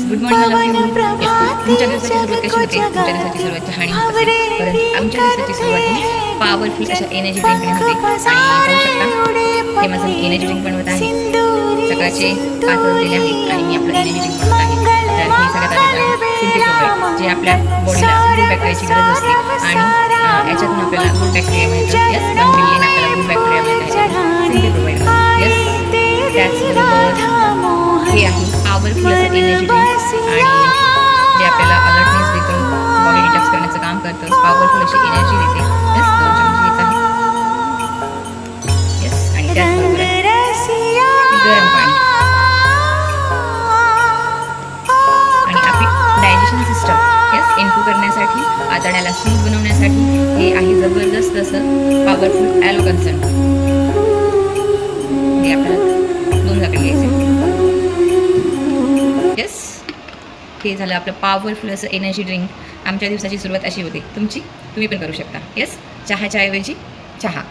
Good morning तुमच्या दिवसाची सुरुवात कशी होते? तुमच्या दिवसाची सुरुवात चहाने होते, परंतु आमच्या दिवसाची सुरुवात ही पॉवरफुल अशा एनर्जी ड्रिंकने होते. आणि पाहू शकता हे माझं एनर्जी ड्रिंक बनवत आहे. सकाळचे 5 वाजलेले आहेत आणि मी आपलं एनर्जी ड्रिंक बनवत आहे. तर हे सगळ्यात आधी सिंपल प्रोवाईड जे आपल्या बॉडीला गुड बॅक्टेरियाची गरज असते आणि याच्यातून आपल्याला गुड बॅक्टेरिया मिळतात. यस 1 मिलियन आपल्याला गुड बॅक्टेरिया मिळतात. सिंपल प्रोवाईड यस त्याचबरोबर हे आहे पॉवरफुल असं एनर्जी ड्रिंक आणि जे आपल्याला अलर्टनेस देतं, बॉडी डिटॉक्स करण्याचं काम करतं, पॉवरफुल अशी एनर्जी देते. यस 2 चमचे घेत आहे. यस आणि त्याचबरोबर गरम पाणी आणि आपली डायजेशन सिस्टम यस इम्प्रूव्ह करण्यासाठी, आतड्याला स्मूथ बनवण्यासाठी हे आहे जबरदस्त असं पॉवरफुल ॲलो कन्सर्न. हे आपल्याला 2 झाकण घ्यायचे. यस हे झालं आपलं पॉवरफुल असं एनर्जी ड्रिंक. आमच्या दिवसाची सुरुवात अशी होते. तुम्ही पण करू शकता. यस चहाच्या ऐवजी चहा.